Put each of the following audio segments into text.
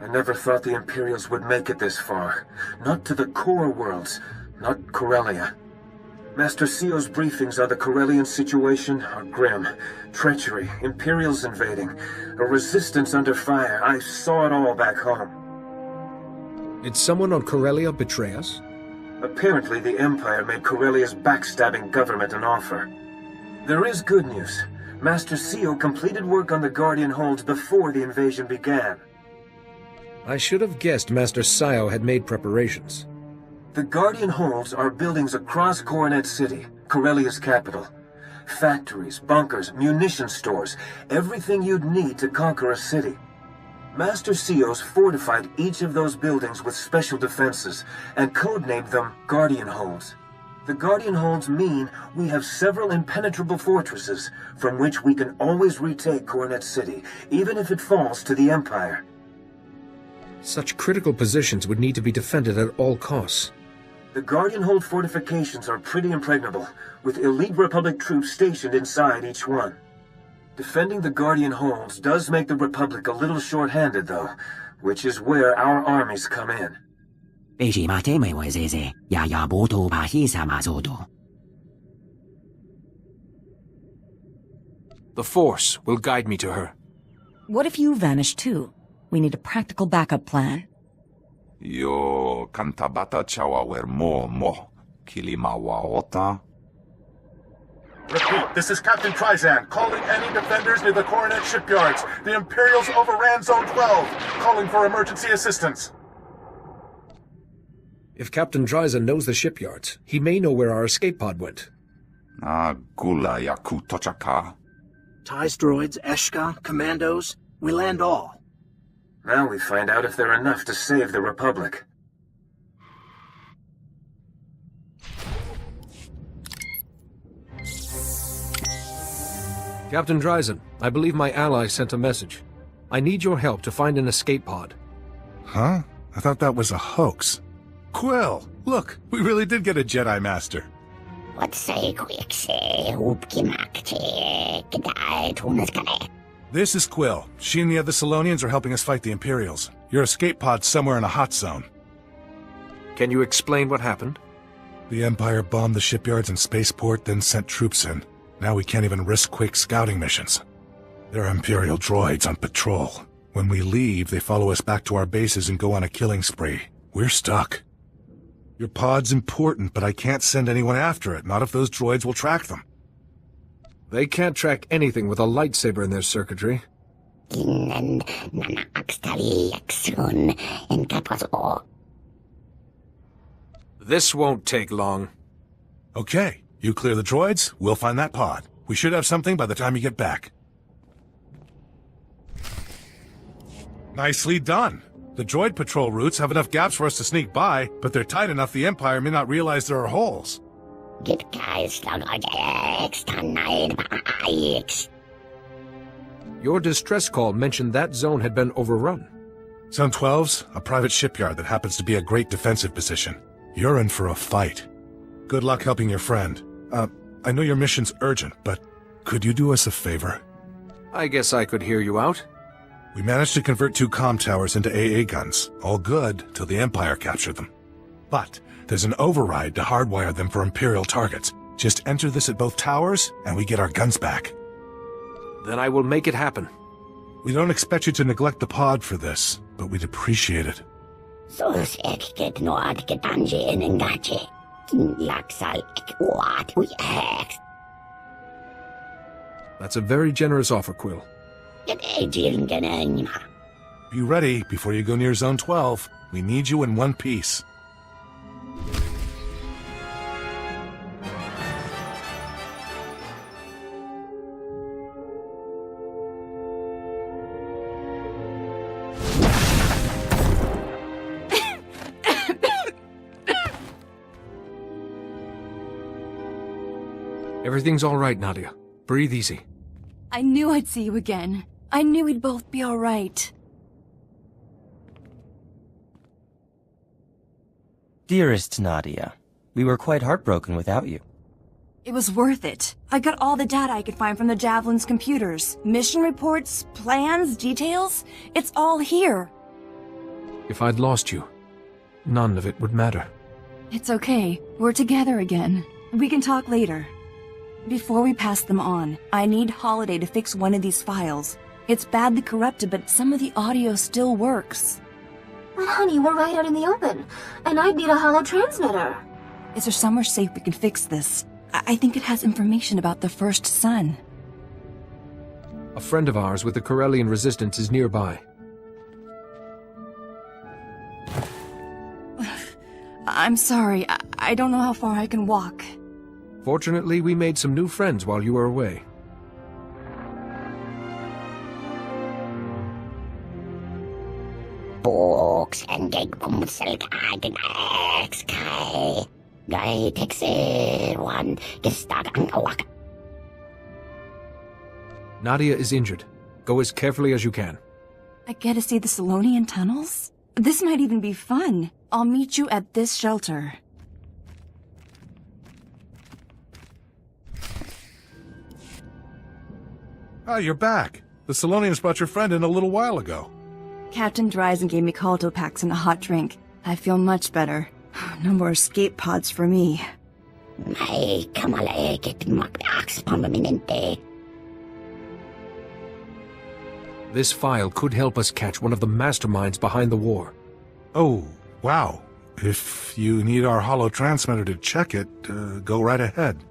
I never thought the Imperials would make it this far. Not to the core worlds, not Corellia. Master Seo's briefings on the Corellian situation are grim. Treachery, Imperials invading, a resistance under fire. I saw it all back home. Did someone on Corellia betray us? Apparently the Empire made Corellia's backstabbing government an offer. There is good news. Master Seo completed work on the Guardian Holds before the invasion began. I should have guessed Master Seo had made preparations. The Guardian Holds are buildings across Coronet City, Corellia's capital. Factories, bunkers, munition stores, everything you'd need to conquer a city. Master Seo's fortified each of those buildings with special defenses, and codenamed them Guardian Holds. The Guardian Holds mean we have several impenetrable fortresses, from which we can always retake Coronet City, even if it falls to the Empire. Such critical positions would need to be defended at all costs. The Guardian Hold fortifications are pretty impregnable, with elite Republic troops stationed inside each one. Defending the Guardian Holds does make the Republic a little short-handed, though, which is where our armies come in. The Force will guide me to her. What if you vanish too? We need a practical backup plan. Yo kantabata chawawer mo kilimawaota. Repeat, this is Captain Trizan, calling any defenders near the Coronet shipyards. The Imperials overran Zone 12, calling for emergency assistance. If Captain Trizan knows the shipyards, he may know where our escape pod went. Gula yaku tochaka. TIEs, droids, Eshka, commandos, we land all. Now we find out if they're enough to save the Republic. Captain Trizan, I believe my ally sent a message. I need your help to find an escape pod. Huh? I thought that was a hoax. Quill, look, we really did get a Jedi Master. This is Quill. She and the other Salonians are helping us fight the Imperials. Your escape pod's somewhere in a hot zone. Can you explain what happened? The Empire bombed the shipyards and spaceport, then sent troops in. Now we can't even risk quick scouting missions. There are Imperial droids on patrol. When we leave, they follow us back to our bases and go on a killing spree. We're stuck. Your pod's important, but I can't send anyone after it, not if those droids will track them. They can't track anything with a lightsaber in their circuitry. This won't take long. Okay, you clear the droids, we'll find that pod. We should have something by the time you get back. Nicely done. The droid patrol routes have enough gaps for us to sneak by, but they're tight enough the Empire may not realize there are holes. Your distress call mentioned that zone had been overrun. Zone 12's a private shipyard that happens to be a great defensive position. You're in for a fight. Good luck helping your friend. I know your mission's urgent, but could you do us a favor? I guess I could hear you out. We managed to convert 2 comm towers into AA guns. All good till the Empire captured them. But there's an override to hardwire them for Imperial targets. Just enter this at both towers, and we get our guns back. Then I will make it happen. We don't expect you to neglect the pod for this, but we'd appreciate it. That's a very generous offer, Quill. Be ready before you go near Zone 12. We need you in one piece. Everything's all right, Nadia. Breathe easy. I knew I'd see you again. I knew we'd both be all right. Dearest Nadia, we were quite heartbroken without you. It was worth it. I got all the data I could find from the Javelin's computers. Mission reports, plans, details. It's all here. If I'd lost you, none of it would matter. It's okay. We're together again. We can talk later. Before we pass them on, I need Holiday to fix one of these files. It's badly corrupted, but some of the audio still works. But honey, we're right out in the open, and I'd need a holo transmitter. Is there somewhere safe we can fix this? I think it has information about the first son. A friend of ours with the Corellian resistance is nearby. I'm sorry. I don't know how far I can walk. Fortunately, we made some new friends while you were away. Books and Nadia is injured. Go as carefully as you can. I get to see the Solonian tunnels? This might even be fun. I'll meet you at this shelter. Ah, you're back. The Solonians brought your friend in a little while ago. Captain Dryzen gave me Colto packs and a hot drink. I feel much better. No more escape pods for me. This file could help us catch one of the masterminds behind the war. Oh, wow. If you need our holo transmitter to check it, go right ahead.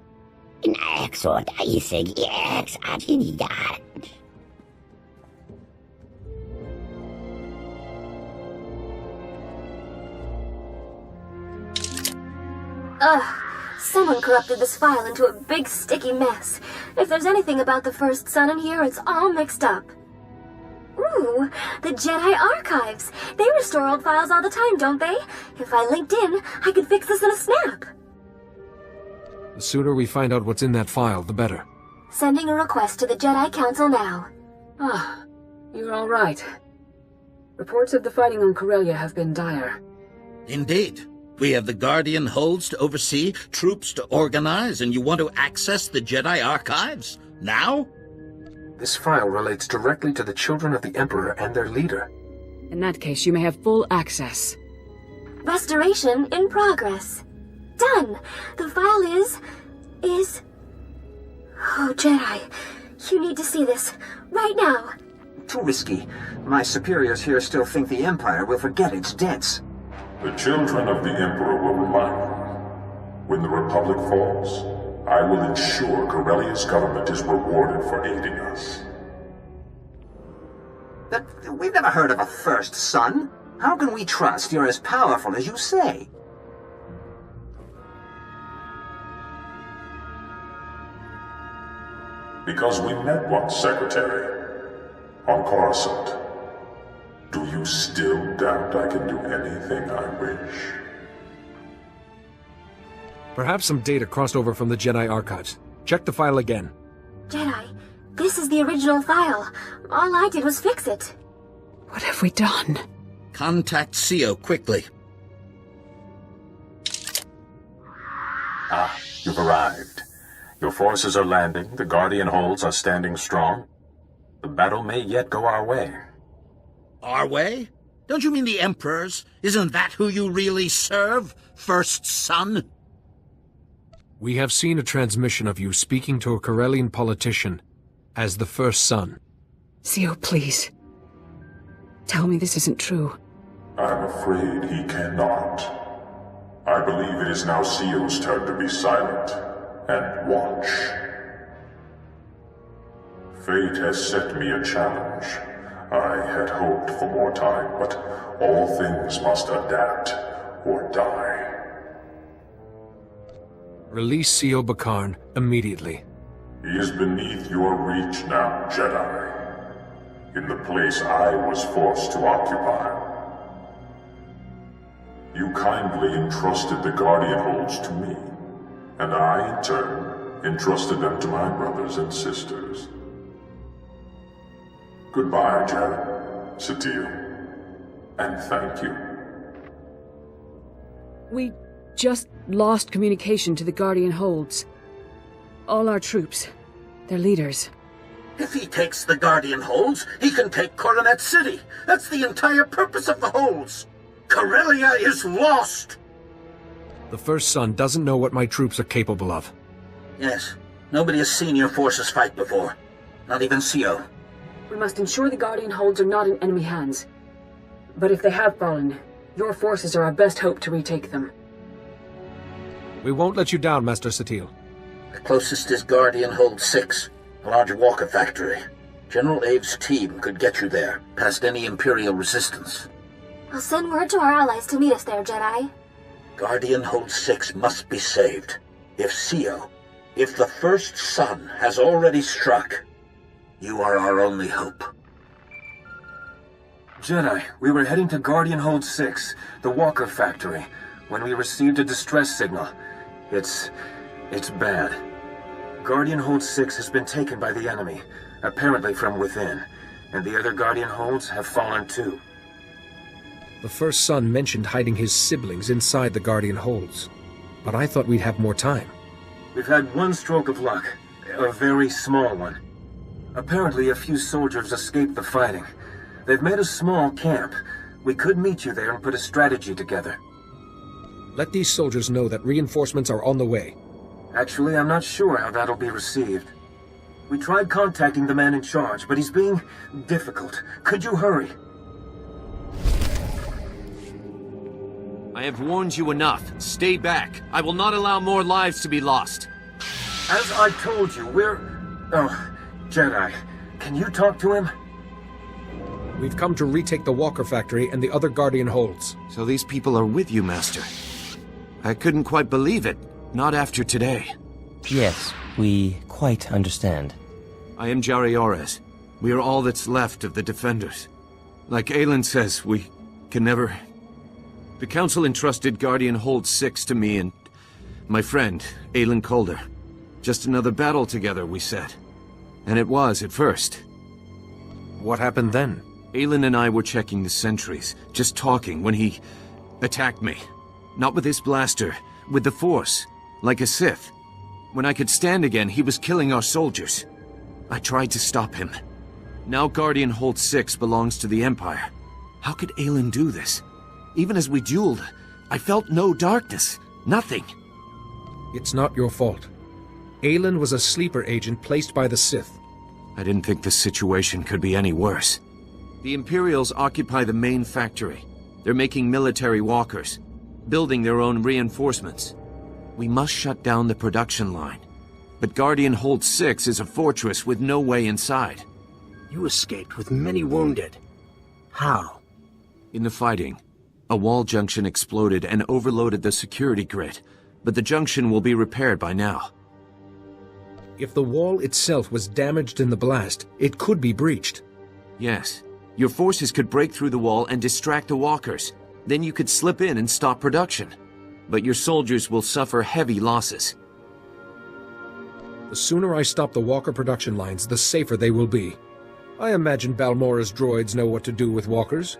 Someone corrupted this file into a big sticky mess. If there's anything about the first son in here, it's all mixed up. Ooh, the Jedi Archives. They restore old files all the time, don't they? If I linked in, I could fix this in a snap. The sooner we find out what's in that file, the better. Sending a request to the Jedi Council now. Ah, you're all right. Reports of the fighting on Corellia have been dire. Indeed. We have the Guardian holds to oversee, troops to organize, and you want to access the Jedi Archives? Now? This file relates directly to the children of the Emperor and their leader. In that case, you may have full access. Restoration in progress. Done! The file is... Oh, Jedi, you need to see this. Right now. Too risky. My superiors here still think the Empire will forget its debts. The children of the Emperor will remind you. When the Republic falls, I will ensure Corellia's government is rewarded for aiding us. But we've never heard of a first son. How can we trust you're as powerful as you say? Because we met once, Secretary. On Coruscant. Do you still doubt I can do anything I wish? Perhaps some data crossed over from the Jedi Archives. Check the file again. Jedi, this is the original file. All I did was fix it. What have we done? Contact CO quickly. Ah, you've arrived. Your forces are landing, the Guardian holds are standing strong. The battle may yet go our way. Our way? Don't you mean the Emperor's? Isn't that who you really serve? First son? We have seen a transmission of you speaking to a Corellian politician as the first son. CO, please. Tell me this isn't true. I'm afraid he cannot. I believe it is now CO's turn to be silent and watch. Fate has set me a challenge. I had hoped for more time, but all things must adapt or die. Release CO Bakarn immediately. He is beneath your reach now, Jedi. In the place I was forced to occupy. You kindly entrusted the Guardian holds to me, and I, in turn, entrusted them to my brothers and sisters. Goodbye, Jared, Satil, and thank you. We just lost communication to the Guardian holds. All our troops, their leaders. If he takes the Guardian holds, he can take Coronet City. That's the entire purpose of the holds. Corellia is lost! The First Son doesn't know what my troops are capable of. Yes. Nobody has seen your forces fight before. Not even CO. We must ensure the Guardian holds are not in enemy hands. But if they have fallen, your forces are our best hope to retake them. We won't let you down, Master Satil. The closest is Guardian Hold 6, a large walker factory. General Ave's team could get you there, past any Imperial resistance. I'll send word to our allies to meet us there, Jedi. Guardian Hold 6 must be saved. If the First Son has already struck, you are our only hope. Jedi, we were heading to Guardian Hold 6, the walker factory, when we received a distress signal. It's bad. Guardian Hold 6 has been taken by the enemy, apparently from within, and the other Guardian Holds have fallen too. The First Son mentioned hiding his siblings inside the Guardian holds, but I thought we'd have more time. We've had one stroke of luck, a very small one. Apparently a few soldiers escaped the fighting. They've made a small camp. We could meet you there and put a strategy together. Let these soldiers know that reinforcements are on the way. Actually, I'm not sure how that'll be received. We tried contacting the man in charge, but he's being difficult. Could you hurry? I have warned you enough. Stay back. I will not allow more lives to be lost. As I told you, Oh, Jedi, can you talk to him? We've come to retake the walker factory and the other Guardian holds. So these people are with you, Master. I couldn't quite believe it. Not after today. Yes, we quite understand. I am Jari Orez. We are all that's left of the Defenders. Like Aelin says, we can never... The Council entrusted Guardian Hold 6 to me and my friend, Aelin Calder. Just another battle together, we said. And it was at first. What happened then? Aelin and I were checking the sentries, just talking when he attacked me. Not with his blaster, with the Force, like a Sith. When I could stand again, he was killing our soldiers. I tried to stop him. Now Guardian Hold 6 belongs to the Empire. How could Aelin do this? Even as we dueled, I felt no darkness. Nothing. It's not your fault. Aelin was a sleeper agent placed by the Sith. I didn't think the situation could be any worse. The Imperials occupy the main factory. They're making military walkers, building their own reinforcements. We must shut down the production line. But Guardian Hold 6 is a fortress with no way inside. You escaped with many wounded. How? In the fighting, a wall junction exploded and overloaded the security grid, but the junction will be repaired by now. If the wall itself was damaged in the blast, it could be breached. Yes. Your forces could break through the wall and distract the walkers. Then you could slip in and stop production. But your soldiers will suffer heavy losses. The sooner I stop the walker production lines, the safer they will be. I imagine Balmora's droids know what to do with walkers.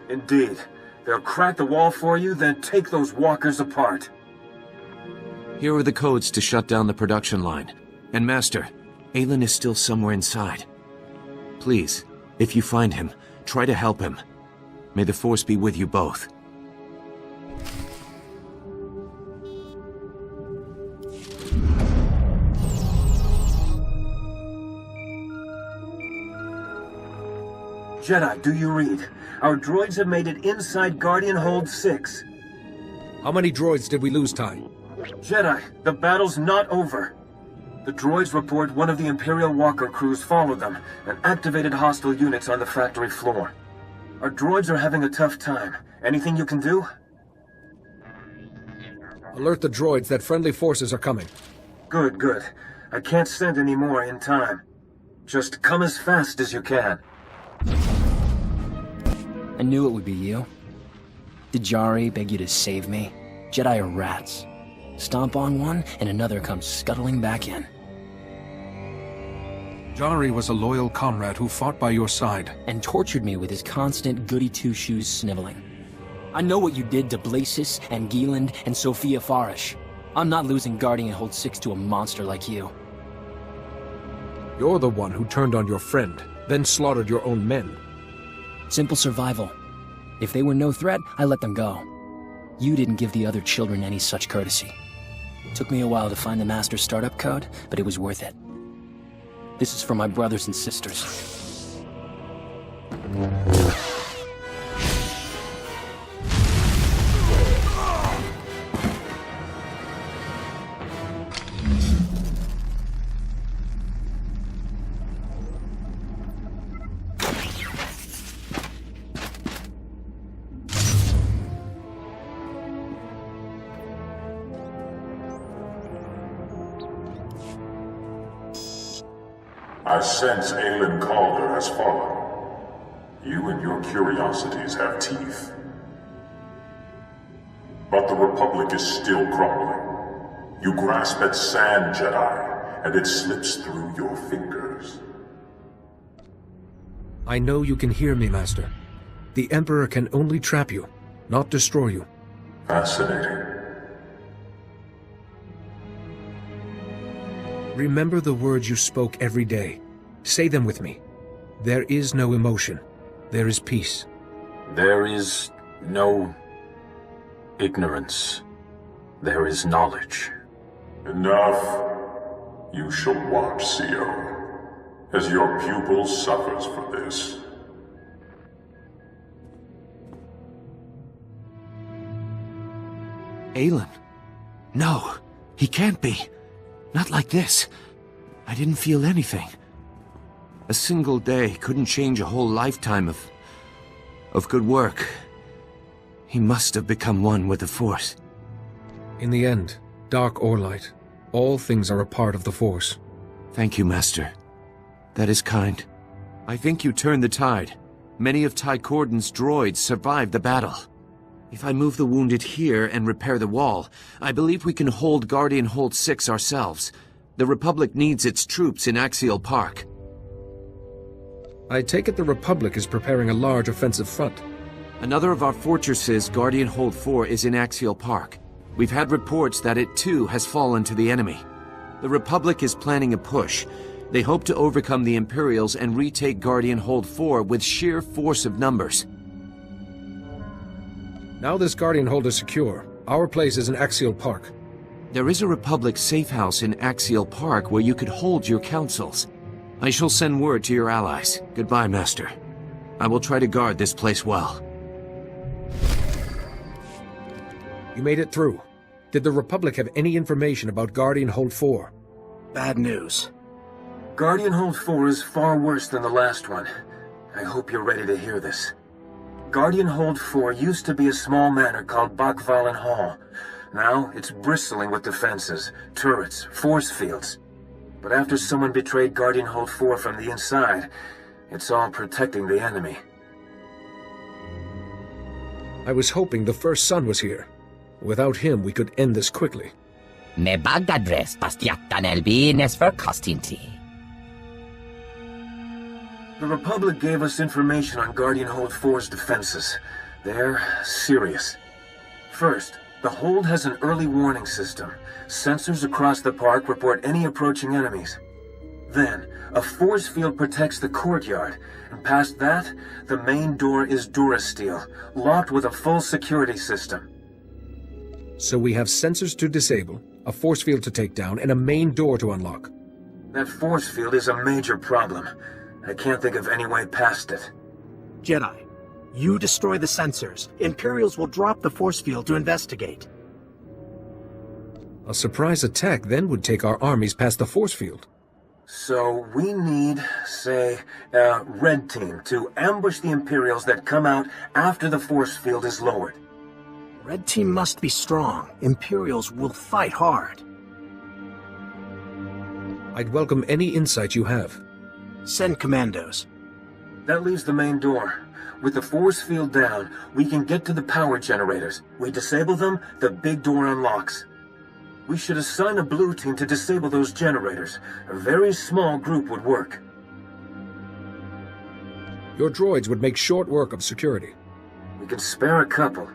Indeed. They'll crack the wall for you, then take those walkers apart. Here are the codes to shut down the production line. And Master, Aelin is still somewhere inside. Please, if you find him, try to help him. May the Force be with you both. Jedi, do you read? Our droids have made it inside Guardian Hold 6. How many droids did we lose, Ty? Jedi, the battle's not over. The droids report one of the Imperial walker crews followed them and activated hostile units on the factory floor. Our droids are having a tough time. Anything you can do? Alert the droids that friendly forces are coming. Good, good. I can't send any more in time. Just come as fast as you can. I knew it would be you. Did Jari beg you to save me? Jedi are rats. Stomp on one, and another comes scuttling back in. Jari was a loyal comrade who fought by your side. And tortured me with his constant goody-two-shoes sniveling. I know what you did to Blasis and Gieland and Sophia Farish. I'm not losing Guardian Hold 6 to a monster like you. You're the one who turned on your friend, then slaughtered your own men. Simple survival. If they were no threat, I let them go. You didn't give the other children any such courtesy. Took me a while to find the master startup code, but it was worth it. This is for my brothers and sisters. I sense Aelin Calder has fallen. You and your curiosities have teeth. But the Republic is still crumbling. You grasp at sand, Jedi, and it slips through your fingers. I know you can hear me, Master. The Emperor can only trap you, not destroy you. Fascinating. Remember the words you spoke every day. Say them with me. There is no emotion. There is peace. There is no ignorance. There is knowledge. Enough. You shall watch, CO, as your pupil suffers for this. Aelin? No, he can't be. Not like this. I didn't feel anything. A single day couldn't change a whole lifetime of good work. He must have become one with the Force. In the end, dark or light, all things are a part of the Force. Thank you, Master. That is kind. I think you turned the tide. Many of Ty Corden's droids survived the battle. If I move the wounded here and repair the wall, I believe we can hold Guardian Hold 6 ourselves. The Republic needs its troops in Axial Park. I take it the Republic is preparing a large offensive front. Another of our fortresses, Guardian Hold 4, is in Axial Park. We've had reports that it too has fallen to the enemy. The Republic is planning a push. They hope to overcome the Imperials and retake Guardian Hold 4 with sheer force of numbers. Now this Guardian Hold is secure. Our place is in Axial Park. There is a Republic safe house in Axial Park where you could hold your councils. I shall send word to your allies. Goodbye, Master. I will try to guard this place well. You made it through. Did the Republic have any information about Guardian Hold 4? Bad news. Guardian Hold 4 is far worse than the last one. I hope you're ready to hear this. Guardian Hold 4 used to be a small manor called Bakvalen Hall. Now it's bristling with defenses, turrets, force fields. But after someone betrayed Guardian Hold 4 from the inside, it's all protecting the enemy. I was hoping the first son was here. Without him, we could end this quickly. Me bagadres pastiatan elbines for Costinti. The Republic gave us information on Guardian Hold 4's defenses. They're serious. First, the Hold has an early warning system. Sensors across the park report any approaching enemies. Then, a force field protects the courtyard, and past that, the main door is Durasteel, locked with a full security system. So we have sensors to disable, a force field to take down, and a main door to unlock. That force field is a major problem. I can't think of any way past it. Jedi, you destroy the sensors. Imperials will drop the force field to investigate. A surprise attack then would take our armies past the force field. So we need, say, a red team to ambush the Imperials that come out after the force field is lowered. Red team must be strong. Imperials will fight hard. I'd welcome any insight you have. Send commandos. That leaves the main door. With the force field down, we can get to the power generators. We disable them, the big door unlocks. We should assign a blue team to disable those generators. A very small group would work. Your droids would make short work of security. We can spare a couple.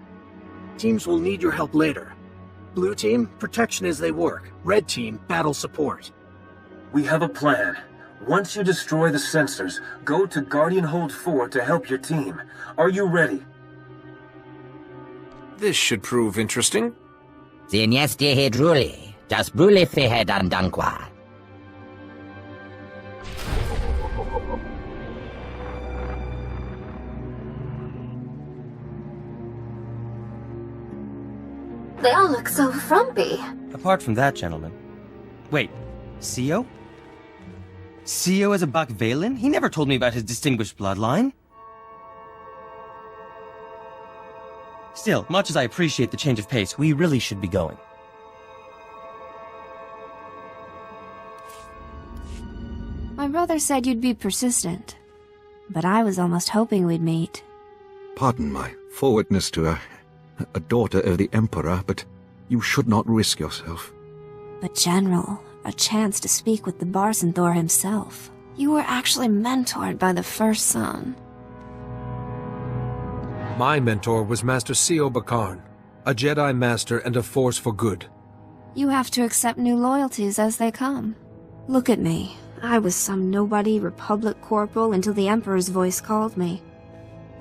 Teams will need your help later. Blue team, protection as they work. Red team, battle support. We have a plan. Once you destroy the sensors, go to Guardian Hold 4 to help your team. Are you ready? This should prove interesting. Zinesti hedruli, das brule fehed andankwa. They all look so frumpy. Apart from that, gentlemen. Wait, Sio? Sio is a Bakvalen? He never told me about his distinguished bloodline. Still, much as I appreciate the change of pace, we really should be going. My brother said you'd be persistent, but I was almost hoping we'd meet. Pardon my forwardness to a daughter of the Emperor, but you should not risk yourself. But General, a chance to speak with the Barsenthor himself. You were actually mentored by the first son. My mentor was Master Sio Bakarn, a Jedi Master and a force for good. You have to accept new loyalties as they come. Look at me. I was some nobody Republic corporal until the Emperor's voice called me.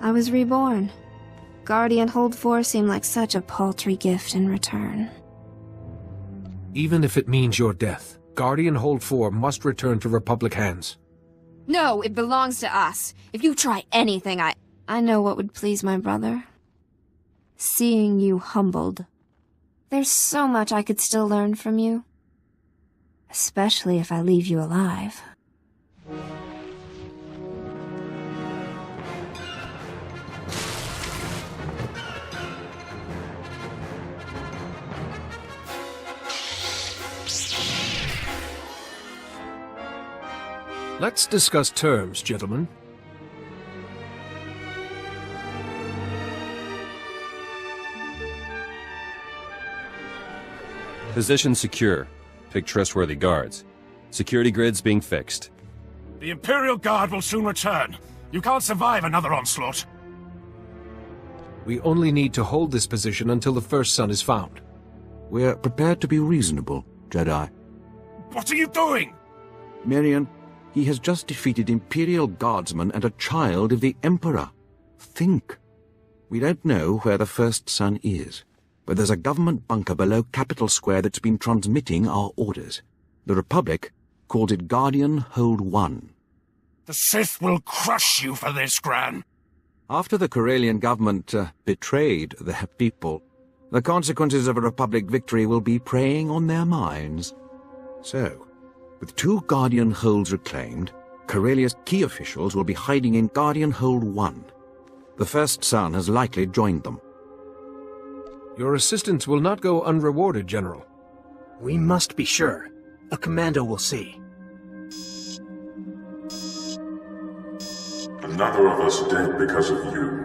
I was reborn. Guardian Hold 4 seemed like such a paltry gift in return. Even if it means your death, Guardian Hold 4 must return to Republic hands. No, it belongs to us. If you try anything, I know what would please my brother. Seeing you humbled. There's so much I could still learn from you. Especially if I leave you alive. Let's discuss terms, gentlemen. Position secure. Pick trustworthy guards. Security grids being fixed. The Imperial Guard will soon return. You can't survive another onslaught. We only need to hold this position until the first son is found. We're prepared to be reasonable, Jedi. What are you doing? Marion, he has just defeated Imperial Guardsmen and a child of the Emperor. Think. We don't know where the first son is, but there's a government bunker below Capitol Square that's been transmitting our orders. The Republic calls it Guardian Hold 1. The Sith will crush you for this, Gran. After the Corellian government betrayed their people, the consequences of a Republic victory will be preying on their minds. So, with 2 Guardian Holds reclaimed, Corellia's key officials will be hiding in Guardian Hold 1. The first son has likely joined them. Your assistance will not go unrewarded, General. We must be sure. A commando will see. Another of us dead because of you.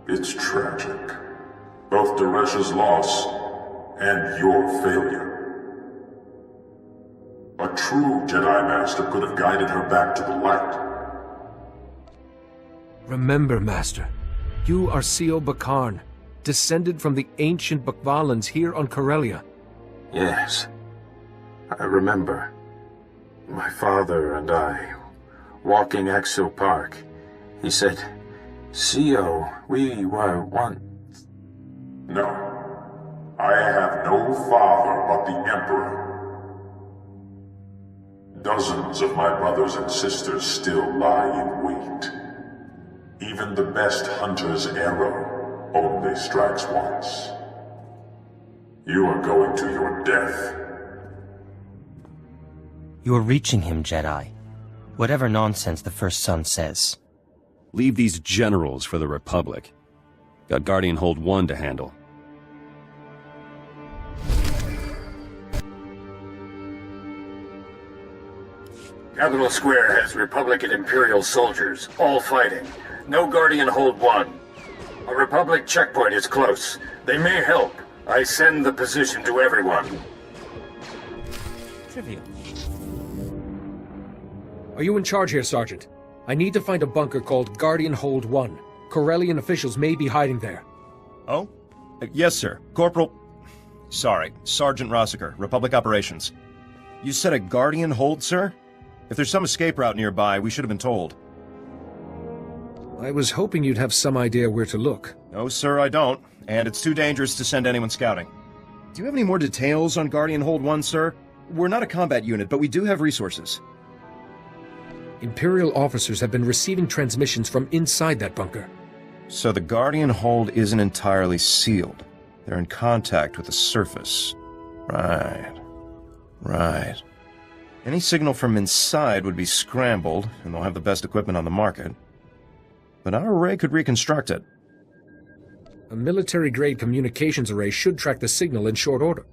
It's tragic. Both Daresh's loss and your failure. A true Jedi Master could have guided her back to the light. Remember, Master, you are Sio Bakarn, descended from the ancient Bakvalans here on Corellia. Yes, I remember. My father and I, walking Axel Park, he said, Sio, we were once... No, I have no father but the Emperor. Dozens of my brothers and sisters still lie in wait. Even the best hunter's arrow only strikes once. You are going to your death. You're reaching him, Jedi. Whatever nonsense the first son says. Leave these generals for the Republic. Got Guardian Hold 1 to handle. Capitol Square has Republic and Imperial soldiers, all fighting. No Guardian Hold 1. A Republic checkpoint is close. They may help. I send the position to everyone. Trivial. Are you in charge here, Sergeant? I need to find a bunker called Guardian Hold 1. Corellian officials may be hiding there. Oh? Yes, sir. Corporal... Sorry, Sergeant Rossiker, Republic Operations. You said a Guardian Hold, sir? If there's some escape route nearby, we should have been told. I was hoping you'd have some idea where to look. No, sir, I don't. And it's too dangerous to send anyone scouting. Do you have any more details on Guardian Hold 1, sir? We're not a combat unit, but we do have resources. Imperial officers have been receiving transmissions from inside that bunker. So the Guardian Hold isn't entirely sealed. They're in contact with the surface. Right. Any signal from inside would be scrambled, and they'll have the best equipment on the market. But our array could reconstruct it. A military-grade communications array should track the signal in short order.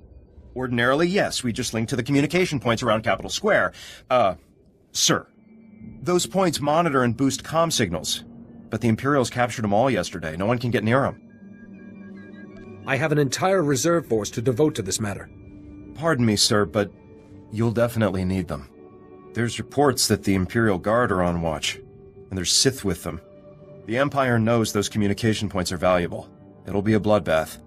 Ordinarily, yes. We just link to the communication points around Capital Square. Sir. Those points monitor and boost comm signals. But the Imperials captured them all yesterday. No one can get near them. I have an entire reserve force to devote to this matter. Pardon me, sir, but you'll definitely need them. There's reports that the Imperial Guard are on watch, and there's Sith with them. The Empire knows those communication points are valuable. It'll be a bloodbath.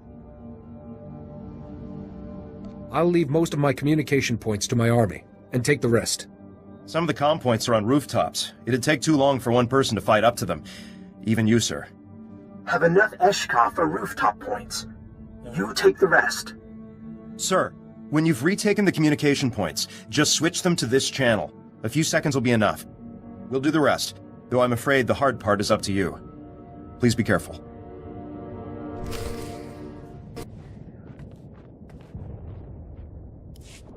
I'll leave most of my communication points to my army, and take the rest. Some of the comm points are on rooftops. It'd take too long for one person to fight up to them. Even you, sir. Have enough Eshka for rooftop points. You take the rest. Sir, when you've retaken the communication points, just switch them to this channel. A few seconds will be enough. We'll do the rest, though I'm afraid the hard part is up to you. Please be careful.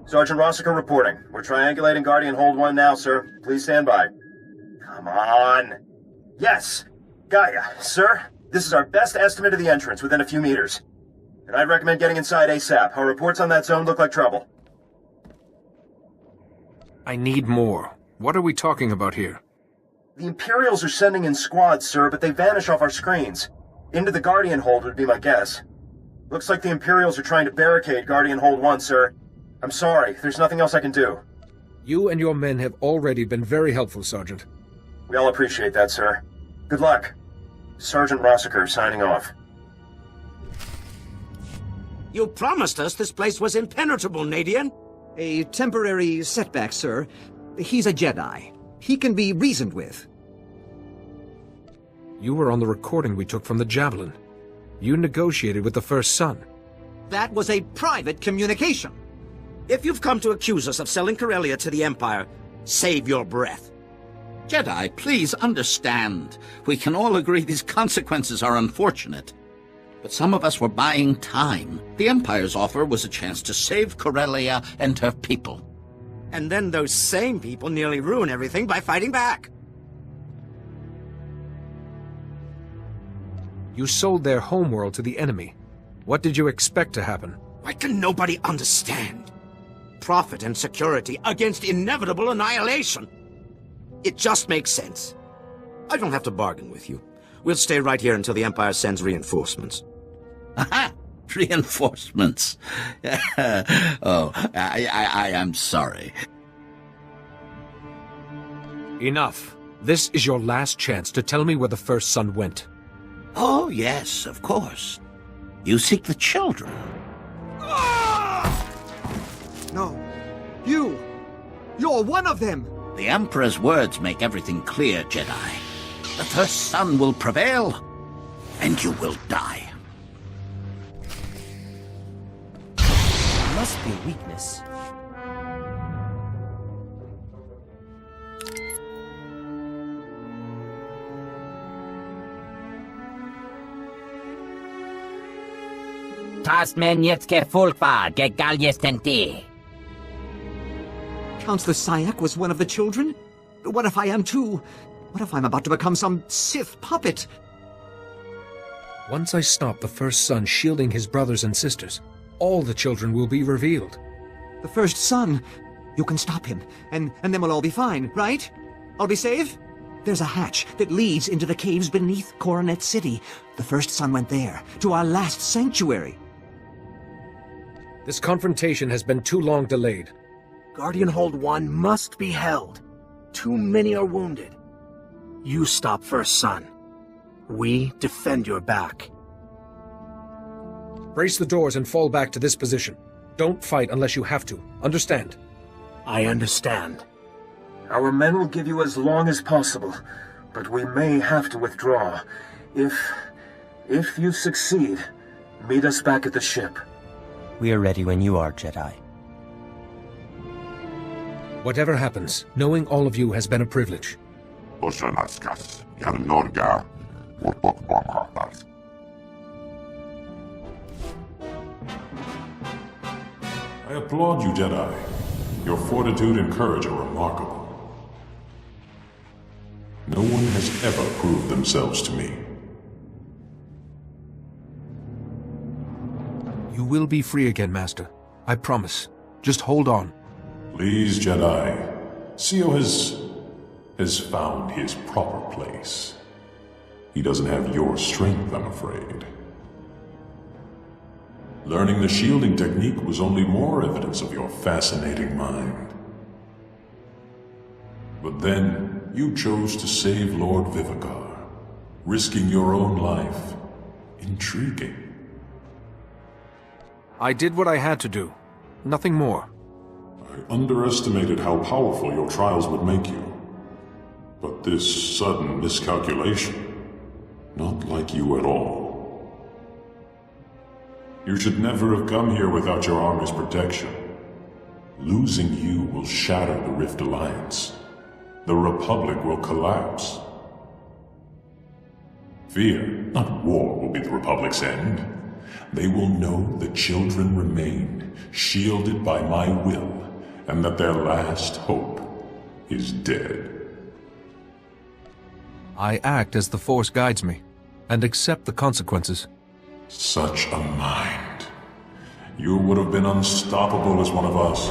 Sergeant Rossiker reporting. We're triangulating Guardian Hold 1 now, sir. Please stand by. Come on. Yes! Gaia, sir, this is our best estimate of the entrance within a few meters. And I'd recommend getting inside ASAP. Our reports on that zone look like trouble. I need more. What are we talking about here? The Imperials are sending in squads, sir, but they vanish off our screens. Into the Guardian Hold would be my guess. Looks like the Imperials are trying to barricade Guardian Hold 1, sir. I'm sorry, there's nothing else I can do. You and your men have already been very helpful, Sergeant. We all appreciate that, sir. Good luck. Sergeant Rossiker signing off. You promised us this place was impenetrable, Nadian. A temporary setback, sir. He's a Jedi. He can be reasoned with. You were on the recording we took from the Javelin. You negotiated with the First Son. That was a private communication. If you've come to accuse us of selling Corellia to the Empire, save your breath. Jedi, please understand. We can all agree these consequences are unfortunate. But some of us were buying time. The Empire's offer was a chance to save Corellia and her people. And then those same people nearly ruin everything by fighting back. You sold their homeworld to the enemy. What did you expect to happen? Why can nobody understand? Profit and security against inevitable annihilation. It just makes sense. I don't have to bargain with you. We'll stay right here until the Empire sends reinforcements. Aha! Reinforcements. Oh, I am sorry. Enough. This is your last chance to tell me where the First Son went. Oh, yes, of course. You seek the children. No. You're one of them! The Emperor's words make everything clear, Jedi. The First Son will prevail, and you will die. Must be a weakness. Tasmeniecke Fulkvar, Gegaljestenti. Counselor Sayak was one of the children? What if I am too? What if I'm about to become some Sith puppet? Once I stop the First Son shielding his brothers and sisters, all the children will be revealed. The First Son? You can stop him, and then we'll all be fine, right? I'll be safe? There's a hatch that leads into the caves beneath Coronet City. The First Son went there, to our last sanctuary. This confrontation has been too long delayed. Guardian Hold 1 must be held. Too many are wounded. You stop First Son. We defend your back. Brace the doors and fall back to this position. Don't fight unless you have to. Understand? I understand. Our men will give you as long as possible, but we may have to withdraw. If you succeed, meet us back at the ship. We are ready when you are, Jedi. Whatever happens, knowing all of you has been a privilege. I applaud you, Jedi. Your fortitude and courage are remarkable. No one has ever proved themselves to me. You will be free again, Master. I promise. Just hold on. Please, Jedi. Sio has found his proper place. He doesn't have your strength, I'm afraid. Learning the shielding technique was only more evidence of your fascinating mind. But then, you chose to save Lord Vivicar, risking your own life. Intriguing. I did what I had to do. Nothing more. I underestimated how powerful your trials would make you. But this sudden miscalculation, not like you at all. You should never have come here without your army's protection. Losing you will shatter the Rift Alliance. The Republic will collapse. Fear, not war, will be the Republic's end. They will know the children remain, shielded by my will, and that their last hope is dead. I act as the Force guides me, and accept the consequences. Such a mind. You would have been unstoppable as one of us.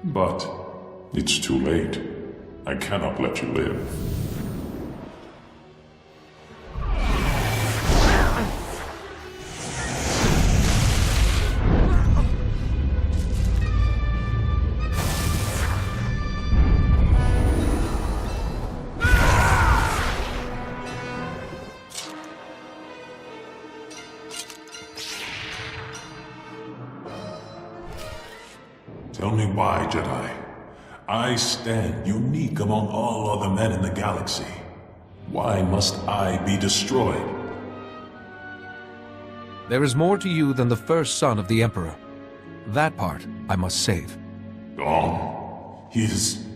But it's too late. I cannot let you live. Tell me why, Jedi. I stand unique among all other men in the galaxy. Why must I be destroyed? There is more to you than the first son of the Emperor. That part I must save. Gone? He is...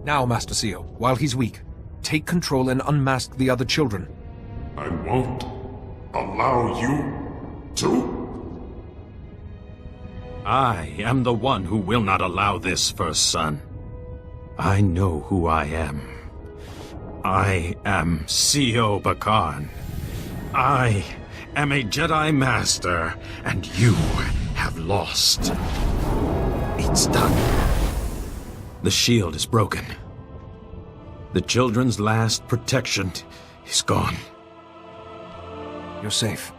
Now, Master Sio, while he's weak, take control and unmask the other children. I won't allow you to? I am the one who will not allow this, First Son. I know who I am. I am Sio Bakan. I am a Jedi Master, and you have lost. It's done. The shield is broken. The children's last protection is gone. You're safe.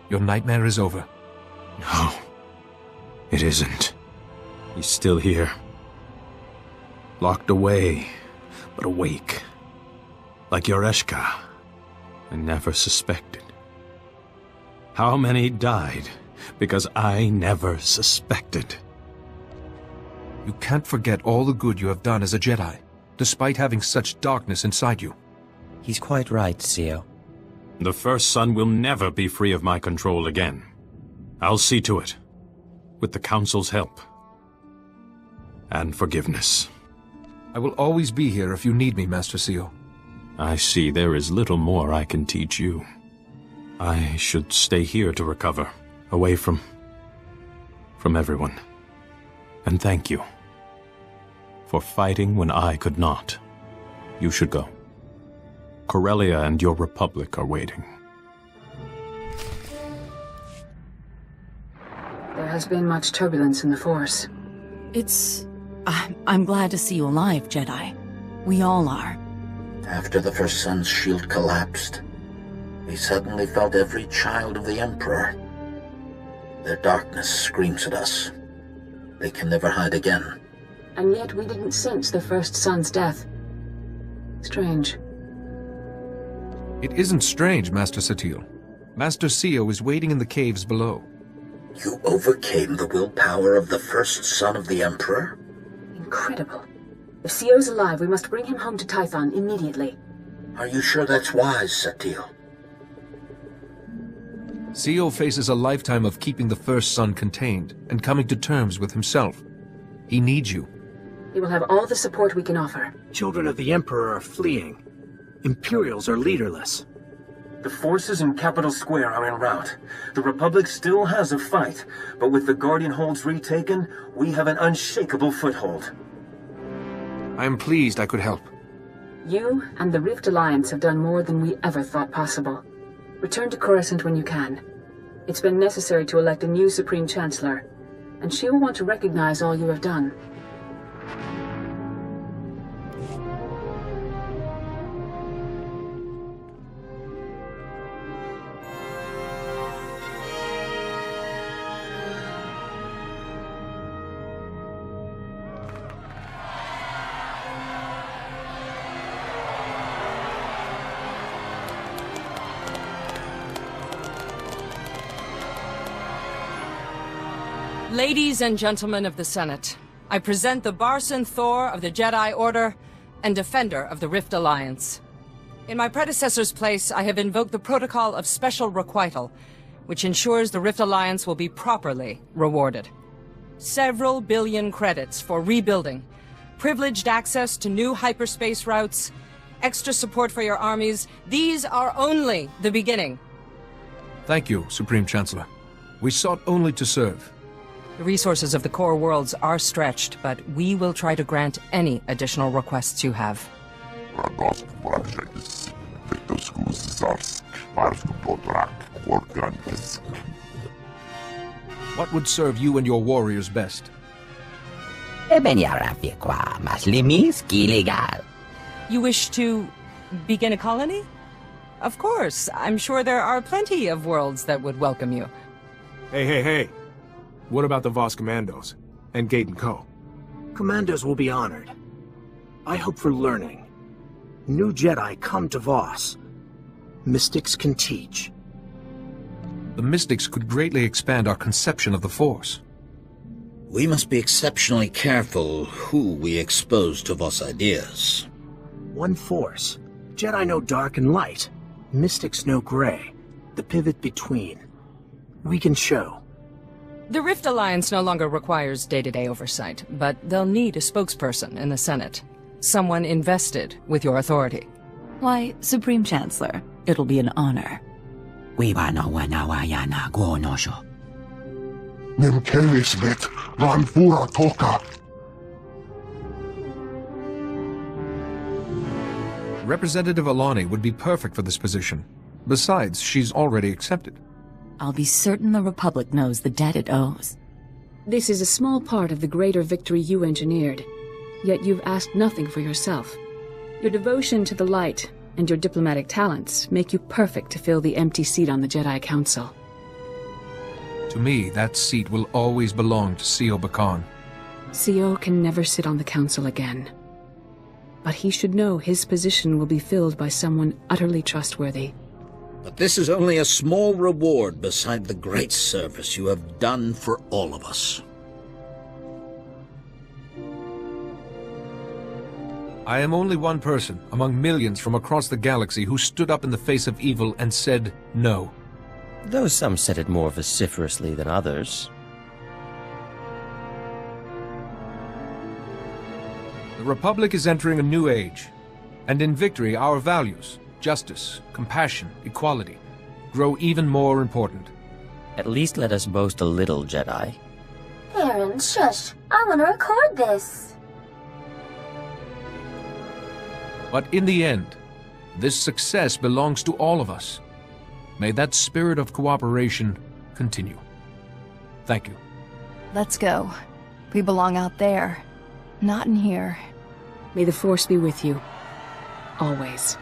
Your nightmare is over. No, it isn't. He's still here. Locked away, but awake. Like Yoreshka. I never suspected. How many died because I never suspected? You can't forget all the good you have done as a Jedi, despite having such darkness inside you. He's quite right, Sio. The First Son will never be free of my control again. I'll see to it, with the Council's help. And forgiveness. I will always be here if you need me, Master Sio. I see there is little more I can teach you. I should stay here to recover, away from everyone. And thank you for fighting when I could not. You should go. Corellia and your Republic are waiting. There has been much turbulence in the Force. I'm glad to see you alive, Jedi. We all are. After the First Son's shield collapsed, we suddenly felt every child of the Emperor. Their darkness screams at us. They can never hide again. And yet we didn't sense the First Son's death. Strange. It isn't strange, Master Satil. Master Sio is waiting in the caves below. You overcame the willpower of the first son of the Emperor? Incredible. If Sio's alive, we must bring him home to Tython immediately. Are you sure that's wise, Satil? Sio faces a lifetime of keeping the first son contained and coming to terms with himself. He needs you. He will have all the support we can offer. Children of the Emperor are fleeing. Imperials are leaderless. The forces in Capital Square are en route. The Republic still has a fight, but with the Guardian Holds retaken, we have an unshakable foothold. I am pleased I could help. You and the Rift Alliance have done more than we ever thought possible. Return to Coruscant when you can. It's been necessary to elect a new Supreme Chancellor, and she will want to recognize all you have done. Ladies and gentlemen of the Senate, I present the Barson Thor of the Jedi Order and Defender of the Rift Alliance. In my predecessor's place, I have invoked the Protocol of Special Requital, which ensures the Rift Alliance will be properly rewarded. Several billion credits for rebuilding, privileged access to new hyperspace routes, extra support for your armies, these are only the beginning. Thank you, Supreme Chancellor. We sought only to serve. The resources of the core worlds are stretched, but we will try to grant any additional requests you have. What would serve you and your warriors best? You wish to begin a colony? Of course. I'm sure there are plenty of worlds that would welcome you. Hey. What about the Voss Commandos? And Gate & Co.? Commandos will be honored. I hope for learning. New Jedi come to Voss. Mystics can teach. The Mystics could greatly expand our conception of the Force. We must be exceptionally careful who we expose to Voss ideas. One Force. Jedi know dark and light. Mystics know gray. The pivot between. We can show. The Rift Alliance no longer requires day-to-day oversight, but they'll need a spokesperson in the Senate. Someone invested with your authority. Why, Supreme Chancellor, it'll be an honor. Representative Alani would be perfect for this position. Besides, she's already accepted. I'll be certain the Republic knows the debt it owes. This is a small part of the greater victory you engineered, yet you've asked nothing for yourself. Your devotion to the light and your diplomatic talents make you perfect to fill the empty seat on the Jedi Council. To me, that seat will always belong to Sio Bakan. Sio can never sit on the Council again. But he should know his position will be filled by someone utterly trustworthy. But this is only a small reward beside the great service you have done for all of us. I am only one person among millions from across the galaxy who stood up in the face of evil and said no. Though some said it more vociferously than others. The Republic is entering a new age, and in victory our values, justice, compassion, equality, grow even more important. At least let us boast a little, Jedi. Aaron, shush. I want to record this. But in the end, this success belongs to all of us. May that spirit of cooperation continue. Thank you. Let's go. We belong out there, not in here. May the Force be with you. Always.